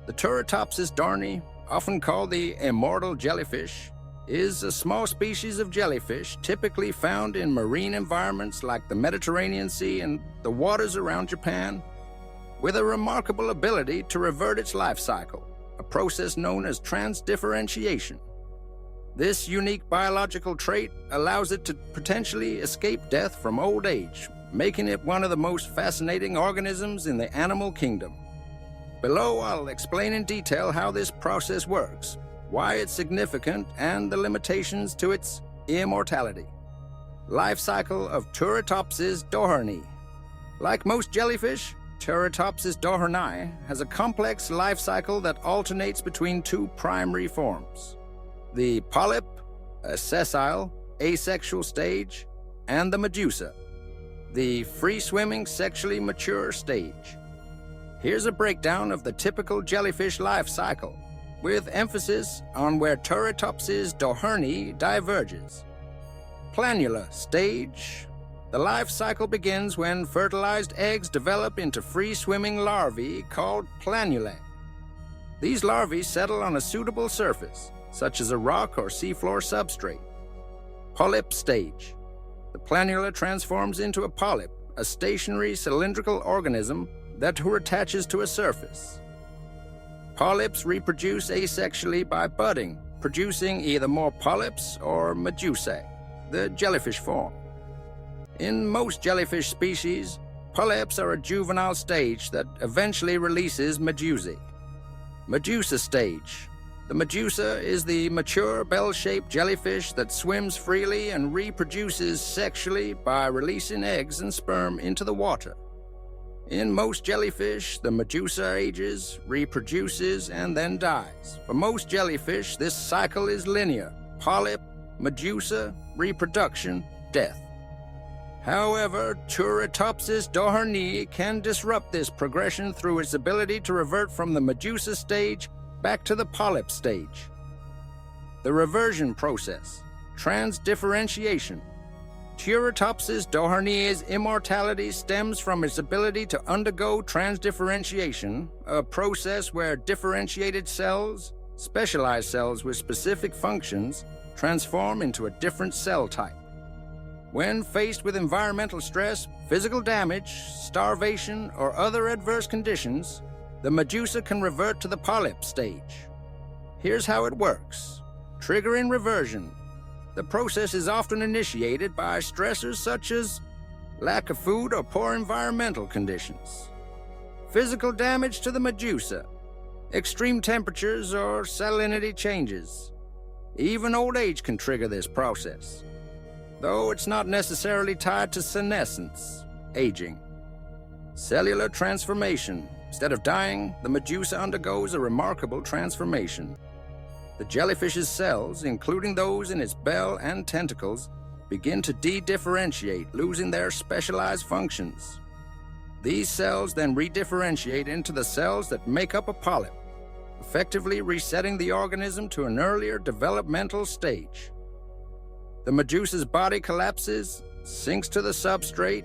The Turritopsis dohrnii, often called the immortal jellyfish, is a small species of jellyfish typically found in marine environments like the Mediterranean Sea and the waters around Japan, with a remarkable ability to revert its life cycle, a process known as transdifferentiation. This unique biological trait allows it to potentially escape death from old age, making it one of the most fascinating organisms in the animal kingdom. Below, I'll explain in detail how this process works, why it's significant, and the limitations to its immortality. Life cycle of Turritopsis dohrnii. Like most jellyfish, Turritopsis dohrnii has a complex life cycle that alternates between two primary forms: the polyp, a sessile, asexual stage, and the medusa, the free-swimming, sexually mature stage. Here's a breakdown of the typical jellyfish life cycle, with emphasis on where Turritopsis dohrnii diverges. Planula stage. The life cycle begins when fertilized eggs develop into free-swimming larvae called planulae. These larvae settle on a suitable surface, such as a rock or seafloor substrate. Polyp stage. The planula transforms into a polyp, a stationary cylindrical organism that attaches to a surface. Polyps reproduce asexually by budding, producing either more polyps or medusae, the jellyfish form. In most jellyfish species, polyps are a juvenile stage that eventually releases medusae. Medusa stage. The medusa is the mature bell-shaped jellyfish that swims freely and reproduces sexually by releasing eggs and sperm into the water. In most jellyfish, the medusa ages, reproduces, and then dies. For most jellyfish, this cycle is linear: polyp, medusa, reproduction, death. However, Turritopsis dohrnii can disrupt this progression through its ability to revert from the medusa stage back to the polyp stage. The reversion process, transdifferentiation. Turritopsis dohrnii's immortality stems from its ability to undergo transdifferentiation, a process where differentiated cells, specialized cells with specific functions, transform into a different cell type. When faced with environmental stress, physical damage, starvation, or other adverse conditions, the medusa can revert to the polyp stage. Here's how it works. Triggering reversion. The process is often initiated by stressors such as lack of food or poor environmental conditions, physical damage to the medusa, extreme temperatures or salinity changes. Even old age can trigger this process, though it's not necessarily tied to senescence, aging. Cellular transformation. Instead of dying, the medusa undergoes a remarkable transformation. The jellyfish's cells, including those in its bell and tentacles, begin to de-differentiate, losing their specialized functions. These cells then redifferentiate into the cells that make up a polyp, effectively resetting the organism to an earlier developmental stage. The medusa's body collapses, sinks to the substrate,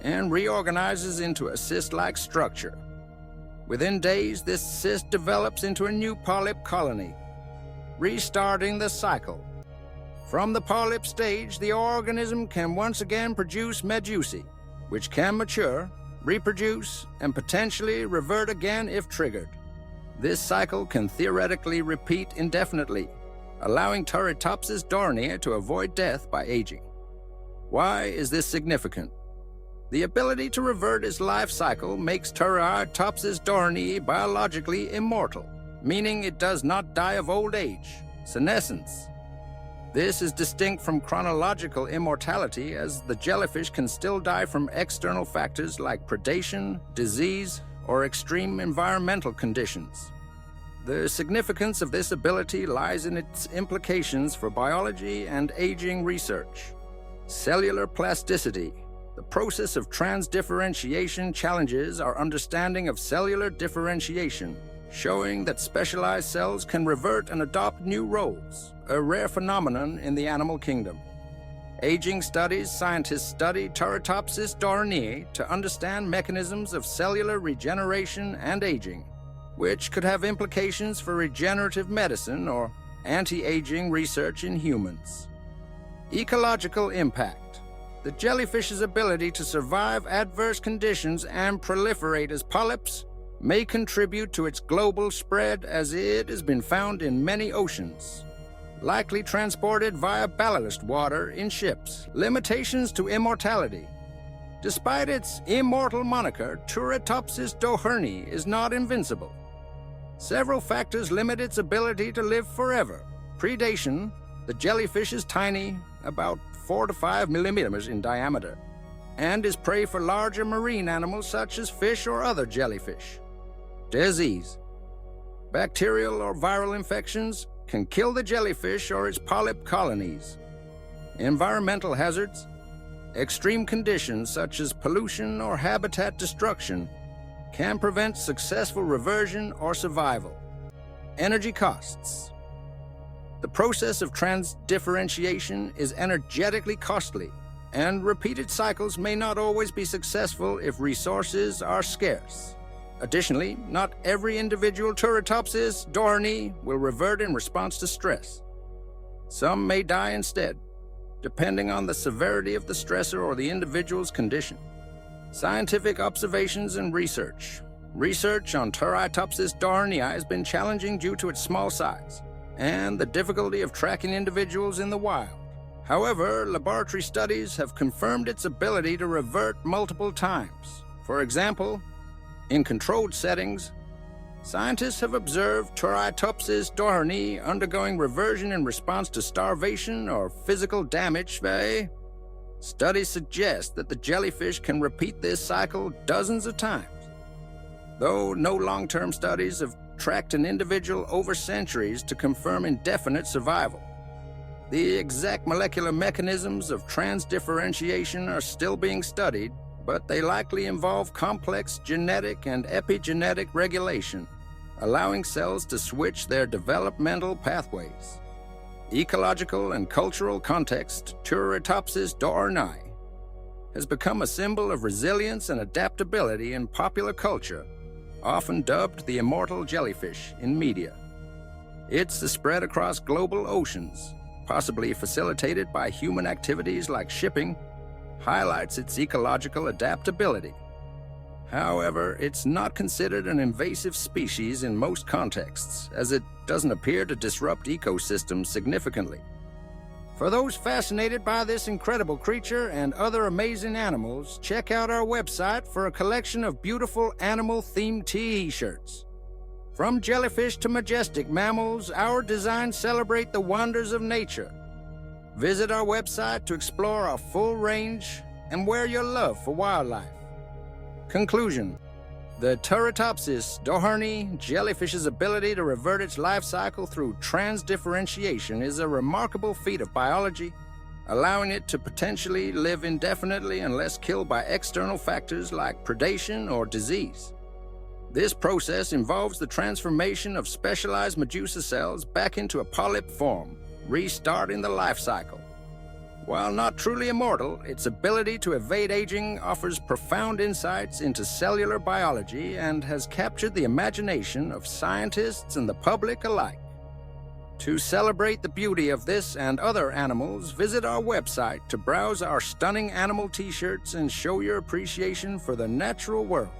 and reorganizes into a cyst-like structure. Within days, this cyst develops into a new polyp colony, restarting the cycle. From the polyp stage, the organism can once again produce medusae, which can mature, reproduce, and potentially revert again if triggered. This cycle can theoretically repeat indefinitely, allowing Turritopsis dohrnii to avoid death by aging. Why is this significant? The ability to revert its life cycle makes Turritopsis dohrnii biologically immortal, meaning it does not die of old age, senescence. This is distinct from chronological immortality, as the jellyfish can still die from external factors like predation, disease, or extreme environmental conditions. The significance of this ability lies in its implications for biology and aging research. Cellular plasticity. The process of transdifferentiation challenges our understanding of cellular differentiation, showing that specialized cells can revert and adopt new roles, a rare phenomenon in the animal kingdom. Aging studies, scientists study Turritopsis dohrnii to understand mechanisms of cellular regeneration and aging. which could have implications for regenerative medicine or anti-aging research in humans. Ecological impact. The jellyfish's ability to survive adverse conditions and proliferate as polyps may contribute to its global spread, as it has been found in many oceans, likely transported via ballast water in ships. Limitations to immortality. Despite its immortal moniker, Turritopsis dohrnii is not invincible. Several factors limit its ability to live forever. Predation. The jellyfish is tiny, about 4 to 5 millimeters in diameter, and is prey for larger marine animals such as fish or other jellyfish. Disease. Bacterial or viral infections can kill the jellyfish or its polyp colonies. Environmental hazards. Extreme conditions such as pollution or habitat destruction can prevent successful reversion or survival. Energy costs. The process of transdifferentiation is energetically costly, and repeated cycles may not always be successful if resources are scarce. Additionally, not every individual Turritopsis dohrnii will revert in response to stress. Some may die instead, depending on the severity of the stressor or the individual's condition. Scientific observations and research. Research on Turritopsis dohrnii has been challenging due to its small size and the difficulty of tracking individuals in the wild. However, laboratory studies have confirmed its ability to revert multiple times. For example, in controlled settings, scientists have observed Turritopsis dohrnii undergoing reversion in response to starvation or physical damage. Studies suggest that the jellyfish can repeat this cycle dozens of times. Though no long-term studies have tracked an individual over centuries to confirm indefinite survival. The exact molecular mechanisms of transdifferentiation are still being studied, but they likely involve complex genetic and epigenetic regulation, allowing cells to switch their developmental pathways. Ecological and cultural context. Turritopsis dohrnii has become a symbol of resilience and adaptability in popular culture, often dubbed the immortal jellyfish in media. Its spread across global oceans, possibly facilitated by human activities like shipping, highlights its ecological adaptability. However, it's not considered an invasive species in most contexts, as it doesn't appear to disrupt ecosystems significantly. For those fascinated by this incredible creature and other amazing animals, check out our website for a collection of beautiful animal-themed T-shirts. From jellyfish to majestic mammals, our designs celebrate the wonders of nature. Visit our website to explore our full range and wear your love for wildlife. Conclusion. The Turritopsis dohrnii jellyfish's ability to revert its life cycle through transdifferentiation is a remarkable feat of biology, allowing it to potentially live indefinitely unless killed by external factors like predation or disease. This process involves the transformation of specialized medusa cells back into a polyp form, restarting the life cycle. While not truly immortal, its ability to evade aging offers profound insights into cellular biology and has captured the imagination of scientists and the public alike. To celebrate the beauty of this and other animals, visit our website to browse our stunning animal T-shirts and show your appreciation for the natural world.